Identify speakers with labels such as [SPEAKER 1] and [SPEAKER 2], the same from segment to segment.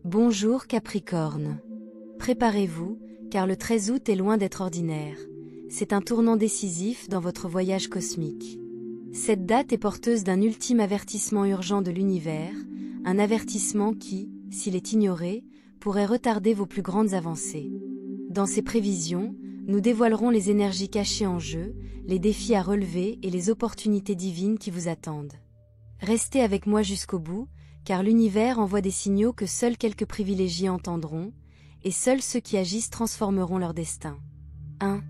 [SPEAKER 1] Bonjour Capricorne. Préparez-vous, car le 13 août est loin d'être ordinaire. C'est un tournant décisif dans votre voyage cosmique. Cette date est porteuse d'un ultime avertissement urgent de l'univers, un avertissement qui, s'il est ignoré, pourrait retarder vos plus grandes avancées. Dans ces prévisions, nous dévoilerons les énergies cachées en jeu, les défis à relever et les opportunités divines qui vous attendent. Restez avec moi jusqu'au bout, car l'univers envoie des signaux que seuls quelques privilégiés entendront, et seuls ceux qui agissent transformeront leur destin. 1.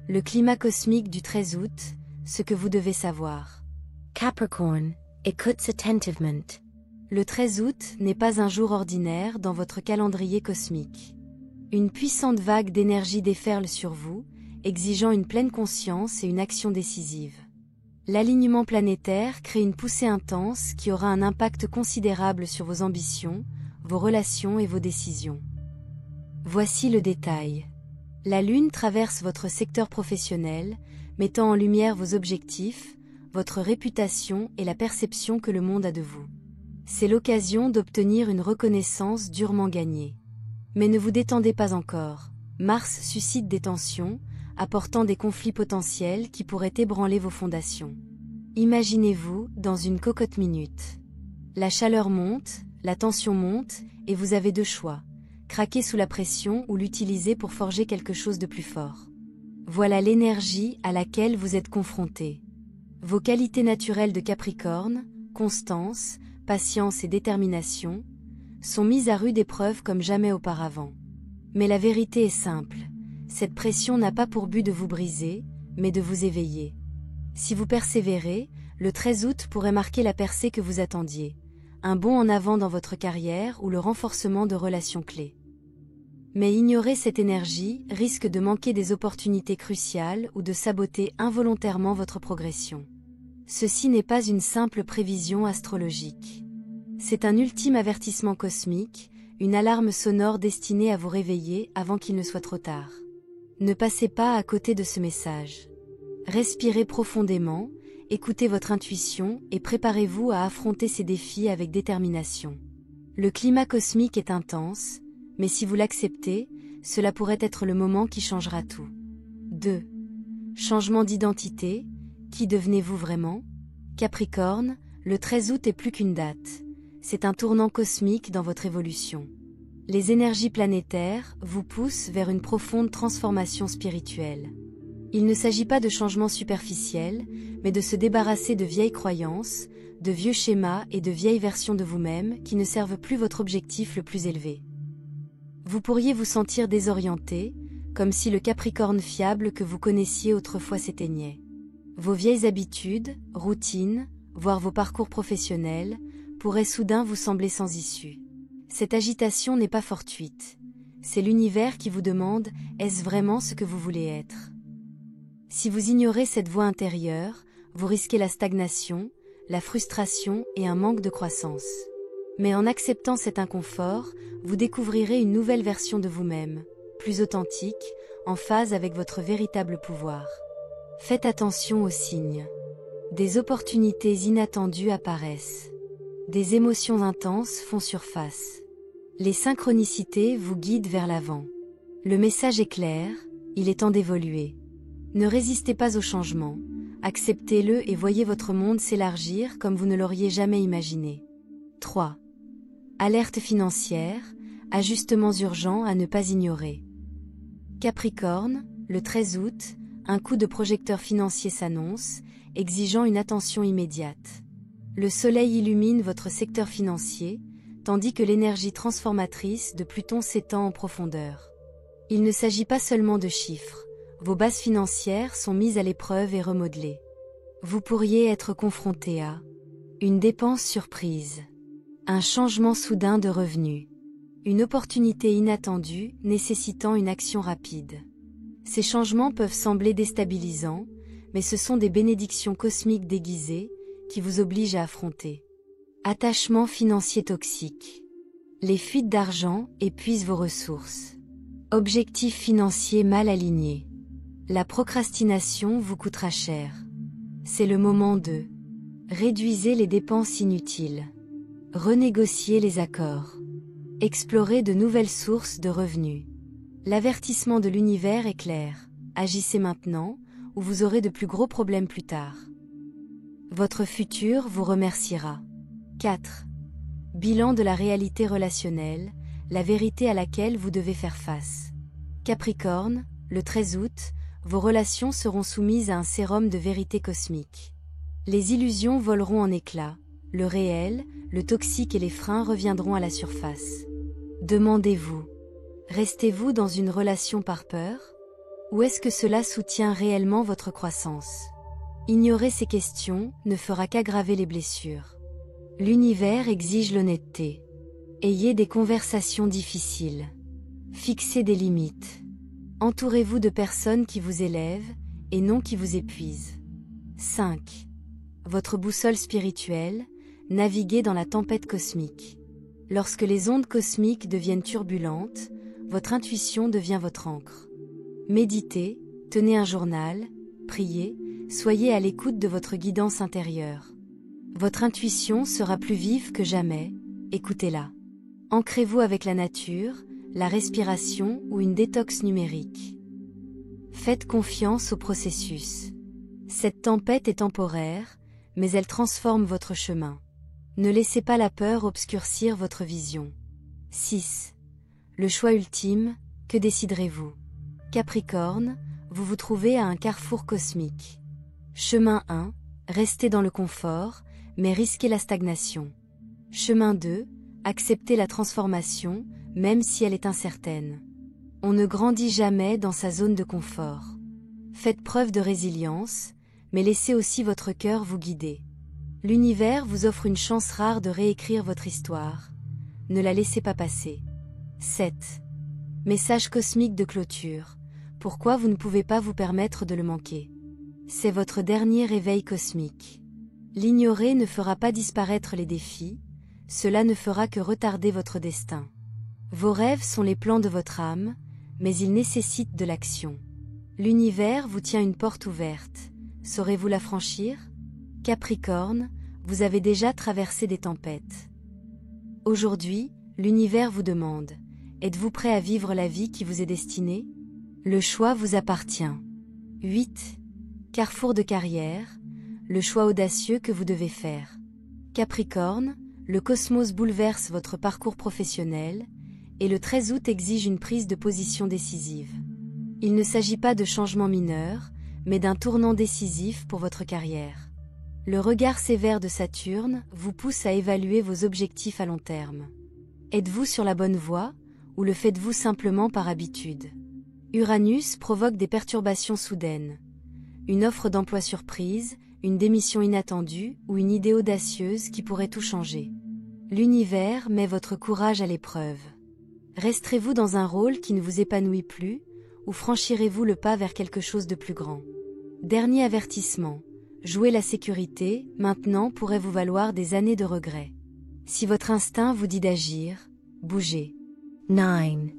[SPEAKER 1] Le climat cosmique du 13 août, ce que vous devez savoir.
[SPEAKER 2] Capricorn, écoute attentivement.
[SPEAKER 1] Le 13 août n'est pas un jour ordinaire dans votre calendrier cosmique. Une puissante vague d'énergie déferle sur vous, exigeant une pleine conscience et une action décisive. L'alignement planétaire crée une poussée intense qui aura un impact considérable sur vos ambitions, vos relations et vos décisions. Voici le détail. La Lune traverse votre secteur professionnel, mettant en lumière vos objectifs, votre réputation et la perception que le monde a de vous. C'est l'occasion d'obtenir une reconnaissance durement gagnée. Mais ne vous détendez pas encore. Mars suscite des tensions, apportant des conflits potentiels qui pourraient ébranler vos fondations. Imaginez-vous dans une cocotte minute. La chaleur monte, la tension monte, et vous avez deux choix. Craquer sous la pression ou l'utiliser pour forger quelque chose de plus fort. Voilà l'énergie à laquelle vous êtes confronté. Vos qualités naturelles de Capricorne, constance, patience et détermination, sont mises à rude épreuve comme jamais auparavant. Mais la vérité est simple. Cette pression n'a pas pour but de vous briser, mais de vous éveiller. Si vous persévérez, le 13 août pourrait marquer la percée que vous attendiez, un bond en avant dans votre carrière ou le renforcement de relations clés. Mais ignorer cette énergie risque de manquer des opportunités cruciales ou de saboter involontairement votre progression. Ceci n'est pas une simple prévision astrologique. C'est un ultime avertissement cosmique, une alarme sonore destinée à vous réveiller avant qu'il ne soit trop tard. Ne passez pas à côté de ce message. Respirez profondément, écoutez votre intuition et préparez-vous à affronter ces défis avec détermination. Le climat cosmique est intense, mais si vous l'acceptez, cela pourrait être le moment qui changera tout. 2. Changement d'identité, qui devenez-vous vraiment? Capricorne, le 13 août est plus qu'une date. C'est un tournant cosmique dans votre évolution. Les énergies planétaires vous poussent vers une profonde transformation spirituelle. Il ne s'agit pas de changements superficiels, mais de se débarrasser de vieilles croyances, de vieux schémas et de vieilles versions de vous-même qui ne servent plus votre objectif le plus élevé. Vous pourriez vous sentir désorienté, comme si le Capricorne fiable que vous connaissiez autrefois s'éteignait. Vos vieilles habitudes, routines, voire vos parcours professionnels, pourraient soudain vous sembler sans issue. Cette agitation n'est pas fortuite. C'est l'univers qui vous demande « Est-ce vraiment ce que vous voulez être ?» Si vous ignorez cette voix intérieure, vous risquez la stagnation, la frustration et un manque de croissance. Mais en acceptant cet inconfort, vous découvrirez une nouvelle version de vous-même, plus authentique, en phase avec votre véritable pouvoir. Faites attention aux signes. Des opportunités inattendues apparaissent. Des émotions intenses font surface. Les synchronicités vous guident vers l'avant. Le message est clair, il est temps d'évoluer. Ne résistez pas au changement, acceptez-le et voyez votre monde s'élargir comme vous ne l'auriez jamais imaginé. 3. Alerte financière, ajustements urgents à ne pas ignorer. Capricorne, le 13 août, un coup de projecteur financier s'annonce, exigeant une attention immédiate. Le soleil illumine votre secteur financier, tandis que l'énergie transformatrice de Pluton s'étend en profondeur. Il ne s'agit pas seulement de chiffres, vos bases financières sont mises à l'épreuve et remodelées. Vous pourriez être confronté à une dépense surprise, un changement soudain de revenus, une opportunité inattendue nécessitant une action rapide. Ces changements peuvent sembler déstabilisants, mais ce sont des bénédictions cosmiques déguisées qui vous obligent à affronter. Attachement financier toxique. Les fuites d'argent épuisent vos ressources. Objectifs financiers mal alignés. La procrastination vous coûtera cher. C'est le moment de réduisez les dépenses inutiles. Renégociez les accords. Explorez de nouvelles sources de revenus. L'avertissement de l'univers est clair. Agissez maintenant, ou vous aurez de plus gros problèmes plus tard. Votre futur vous remerciera. 4. Bilan de la réalité relationnelle, la vérité à laquelle vous devez faire face. Capricorne, le 13 août, vos relations seront soumises à un sérum de vérité cosmique. Les illusions voleront en éclats, le réel, le toxique et les freins reviendront à la surface. Demandez-vous, restez-vous dans une relation par peur? Ou est-ce que cela soutient réellement votre croissance? Ignorer ces questions ne fera qu'aggraver les blessures. L'univers exige l'honnêteté. Ayez des conversations difficiles. Fixez des limites. Entourez-vous de personnes qui vous élèvent, et non qui vous épuisent. 5. Votre boussole spirituelle, naviguez dans la tempête cosmique. Lorsque les ondes cosmiques deviennent turbulentes, votre intuition devient votre ancre. Méditez, tenez un journal, priez, soyez à l'écoute de votre guidance intérieure. Votre intuition sera plus vive que jamais, écoutez-la. Ancrez-vous avec la nature, la respiration ou une détox numérique. Faites confiance au processus. Cette tempête est temporaire, mais elle transforme votre chemin. Ne laissez pas la peur obscurcir votre vision. 6. Le choix ultime, que déciderez-vous? Capricorne, vous vous trouvez à un carrefour cosmique. Chemin 1, restez dans le confort, mais risquez la stagnation. Chemin 2, acceptez la transformation, même si elle est incertaine. On ne grandit jamais dans sa zone de confort. Faites preuve de résilience, mais laissez aussi votre cœur vous guider. L'univers vous offre une chance rare de réécrire votre histoire. Ne la laissez pas passer. 7. Message cosmique de clôture. Pourquoi vous ne pouvez pas vous permettre de le manquer? C'est votre dernier réveil cosmique. L'ignorer ne fera pas disparaître les défis, cela ne fera que retarder votre destin. Vos rêves sont les plans de votre âme, mais ils nécessitent de l'action. L'univers vous tient une porte ouverte. Saurez-vous la franchir? Capricorne, vous avez déjà traversé des tempêtes. Aujourd'hui, l'univers vous demande, êtes-vous prêt à vivre la vie qui vous est destinée? Le choix vous appartient. 8. Carrefour de carrière, le choix audacieux que vous devez faire. Capricorne, le cosmos bouleverse votre parcours professionnel, et le 13 août exige une prise de position décisive. Il ne s'agit pas de changement mineur, mais d'un tournant décisif pour votre carrière. Le regard sévère de Saturne vous pousse à évaluer vos objectifs à long terme. Êtes-vous sur la bonne voie, ou le faites-vous simplement par habitude? Uranus provoque des perturbations soudaines. Une offre d'emploi surprise, une démission inattendue ou une idée audacieuse qui pourrait tout changer. L'univers met votre courage à l'épreuve. Resterez-vous dans un rôle qui ne vous épanouit plus, ou franchirez-vous le pas vers quelque chose de plus grand? Dernier avertissement. Jouer la sécurité, maintenant, pourrait vous valoir des années de regrets. Si votre instinct vous dit d'agir, bougez.
[SPEAKER 2] 9.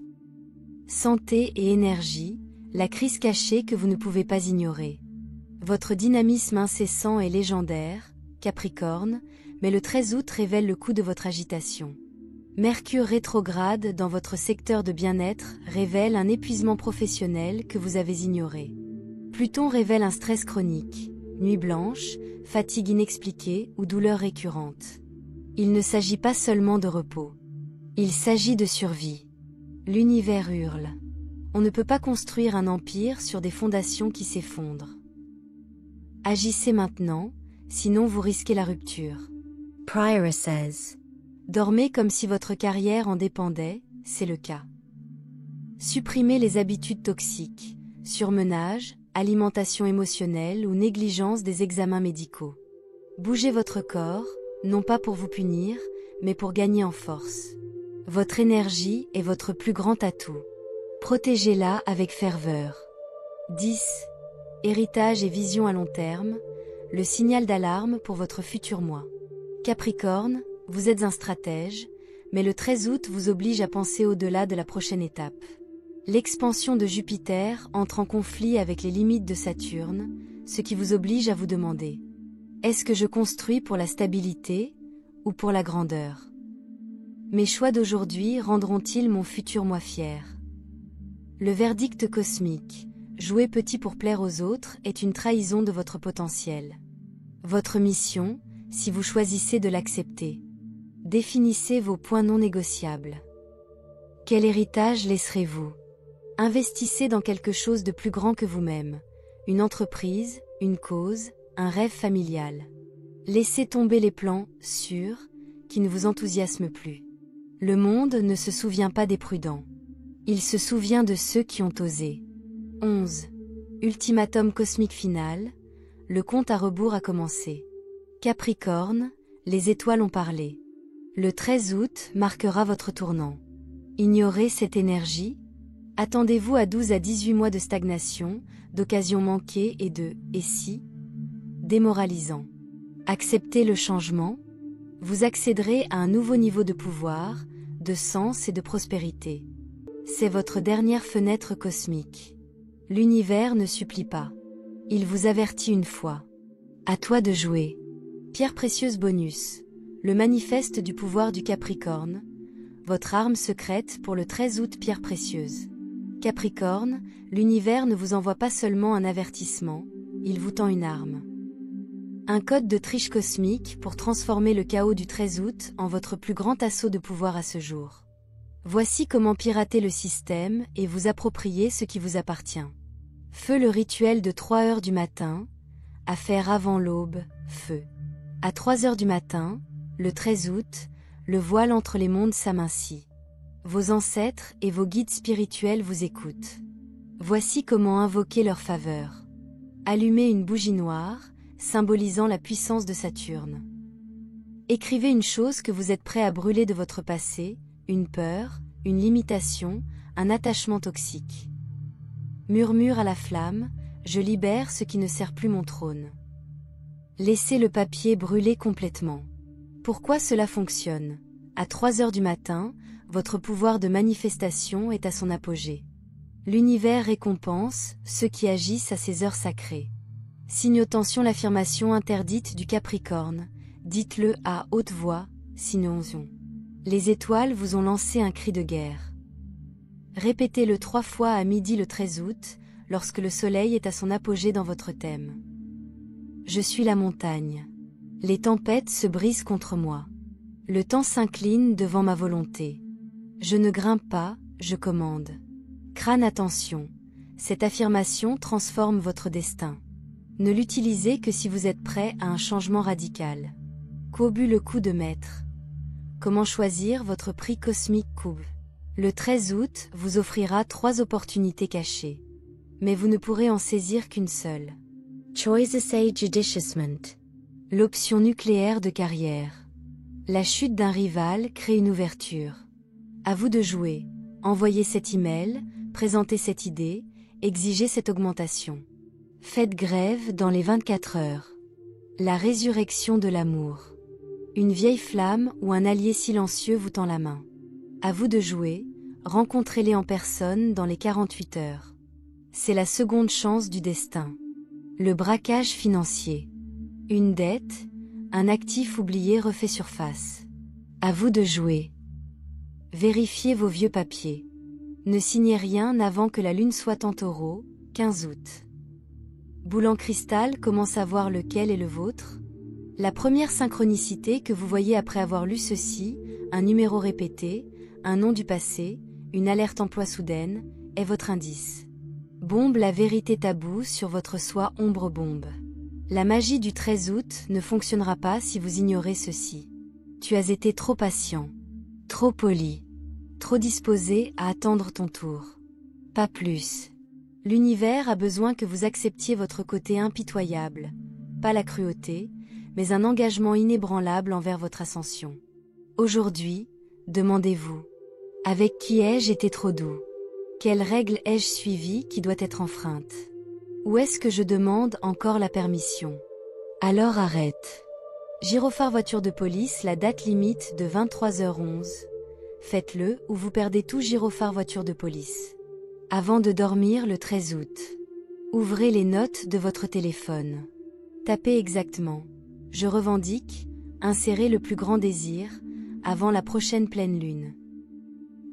[SPEAKER 1] Santé et énergie, la crise cachée que vous ne pouvez pas ignorer. Votre dynamisme incessant est légendaire, Capricorne, mais le 13 août révèle le coût de votre agitation. Mercure rétrograde dans votre secteur de bien-être révèle un épuisement professionnel que vous avez ignoré. Pluton révèle un stress chronique, nuit blanche, fatigue inexpliquée ou douleurs récurrentes. Il ne s'agit pas seulement de repos. Il s'agit de survie. L'univers hurle. On ne peut pas construire un empire sur des fondations qui s'effondrent. Agissez maintenant, sinon vous risquez la rupture.
[SPEAKER 2] Priora says.
[SPEAKER 1] Dormez comme si votre carrière en dépendait, c'est le cas. Supprimez les habitudes toxiques, surmenage, alimentation émotionnelle ou négligence des examens médicaux. Bougez votre corps, non pas pour vous punir, mais pour gagner en force. Votre énergie est votre plus grand atout. Protégez-la avec ferveur. 10. Héritage et vision à long terme, le signal d'alarme pour votre futur moi. Capricorne, vous êtes un stratège, mais le 13 août vous oblige à penser au-delà de la prochaine étape. L'expansion de Jupiter entre en conflit avec les limites de Saturne, ce qui vous oblige à vous demander: est-ce que je construis pour la stabilité ou pour la grandeur ? Mes choix d'aujourd'hui rendront-ils mon futur moi fier? Le verdict cosmique, jouer petit pour plaire aux autres, est une trahison de votre potentiel. Votre mission, si vous choisissez de l'accepter. Définissez vos points non négociables. Quel héritage laisserez-vous? Investissez dans quelque chose de plus grand que vous-même. Une entreprise, une cause, un rêve familial. Laissez tomber les plans sûrs qui ne vous enthousiasment plus. Le monde ne se souvient pas des prudents. Il se souvient de ceux qui ont osé. 11. Ultimatum cosmique final. Le compte à rebours a commencé. Capricorne, les étoiles ont parlé. Le 13 août marquera votre tournant. Ignorez cette énergie. Attendez-vous à 12 à 18 mois de stagnation, d'occasions manquées et de « et si ?» démoralisant. Acceptez le changement. Vous accéderez à un nouveau niveau de pouvoir, de sens et de prospérité. C'est votre dernière fenêtre cosmique. L'univers ne supplie pas. Il vous avertit une fois. À toi de jouer. Pierre précieuse bonus. Le manifeste du pouvoir du Capricorne. Votre arme secrète pour le 13 août pierre précieuse. Capricorne, l'univers ne vous envoie pas seulement un avertissement, il vous tend une arme. Un code de triche cosmique pour transformer le chaos du 13 août en votre plus grand assaut de pouvoir à ce jour. Voici comment pirater le système et vous approprier ce qui vous appartient. Feu le rituel de 3 heures du matin, à faire avant l'aube, feu. À 3 heures du matin, le 13 août, le voile entre les mondes s'amincit. Vos ancêtres et vos guides spirituels vous écoutent. Voici comment invoquer leur faveur. Allumez une bougie noire, symbolisant la puissance de Saturne. Écrivez une chose que vous êtes prêt à brûler de votre passé, une peur, une limitation, un attachement toxique. Murmure à la flamme, je libère ce qui ne sert plus mon trône. Laissez le papier brûler complètement. Pourquoi cela fonctionne? À 3 heures du matin, votre pouvoir de manifestation est à son apogée. L'univers récompense ceux qui agissent à ces heures sacrées. Signotention l'affirmation interdite du Capricorne, dites-le à haute voix, sinon les étoiles vous ont lancé un cri de guerre. Répétez-le 3 fois à midi le 13 août, lorsque le soleil est à son apogée dans votre thème. Je suis la montagne. Les tempêtes se brisent contre moi. Le temps s'incline devant ma volonté. Je ne grimpe pas, je commande. Crâne attention, cette affirmation transforme votre destin. Ne l'utilisez que si vous êtes prêt à un changement radical. Kobu le coup de maître. Comment choisir votre prix cosmique Kobu? Le 13 août vous offrira 3 opportunités cachées. Mais vous ne pourrez en saisir qu'une seule.
[SPEAKER 2] Choice a judiciousment.
[SPEAKER 1] L'option nucléaire de carrière. La chute d'un rival crée une ouverture. À vous de jouer. Envoyez cet email, présentez cette idée, exigez cette augmentation. Faites grève dans les 24 heures. La résurrection de l'amour. Une vieille flamme ou un allié silencieux vous tend la main. À vous de jouer, rencontrez-les en personne dans les 48 heures. C'est la seconde chance du destin. Le braquage financier. Une dette, un actif oublié refait surface. À vous de jouer. Vérifiez vos vieux papiers. Ne signez rien avant que la lune soit en taureau, 15 août. Boule en cristal, comment savoir lequel est le vôtre? La première synchronicité que vous voyez après avoir lu ceci, un numéro répété, un nom du passé, une alerte emploi soudaine, est votre indice. Bombe la vérité taboue sur votre soi ombre bombe. La magie du 13 août ne fonctionnera pas si vous ignorez ceci. Tu as été trop patient, trop poli, trop disposé à attendre ton tour. Pas plus. L'univers a besoin que vous acceptiez votre côté impitoyable, pas la cruauté, mais un engagement inébranlable envers votre ascension. Aujourd'hui, demandez-vous, avec qui ai-je été trop doux? Quelle règle ai-je suivie qui doit être enfreinte? Ou est-ce que je demande encore la permission? Alors arrête. Gyrophare voiture de police, la date limite de 23h11. Faites-le ou vous perdez tout gyrophare voiture de police. Avant de dormir le 13 août. Ouvrez les notes de votre téléphone. Tapez exactement. Je revendique, insérez le plus grand désir, avant la prochaine pleine lune.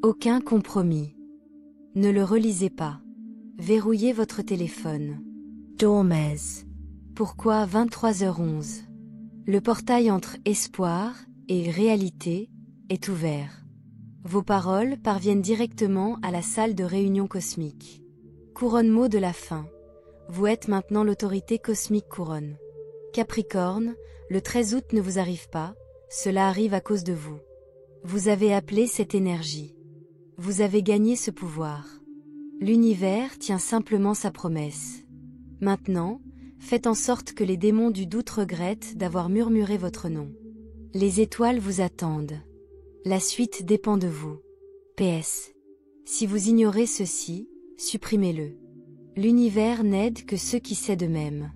[SPEAKER 1] Aucun compromis. Ne le relisez pas. Verrouillez votre téléphone.
[SPEAKER 2] Dormez.
[SPEAKER 1] Pourquoi 23h11? Le portail entre espoir et réalité est ouvert. Vos paroles parviennent directement à la salle de réunion cosmique. Couronne mot de la fin. Vous êtes maintenant l'autorité cosmique couronne. Capricorne, le 13 août ne vous arrive pas, cela arrive à cause de vous. Vous avez appelé cette énergie. Vous avez gagné ce pouvoir. L'univers tient simplement sa promesse. Maintenant, faites en sorte que les démons du doute regrettent d'avoir murmuré votre nom. Les étoiles vous attendent. La suite dépend de vous. PS. Si vous ignorez ceci, supprimez-le. L'univers n'aide que ceux qui s'aident eux-mêmes.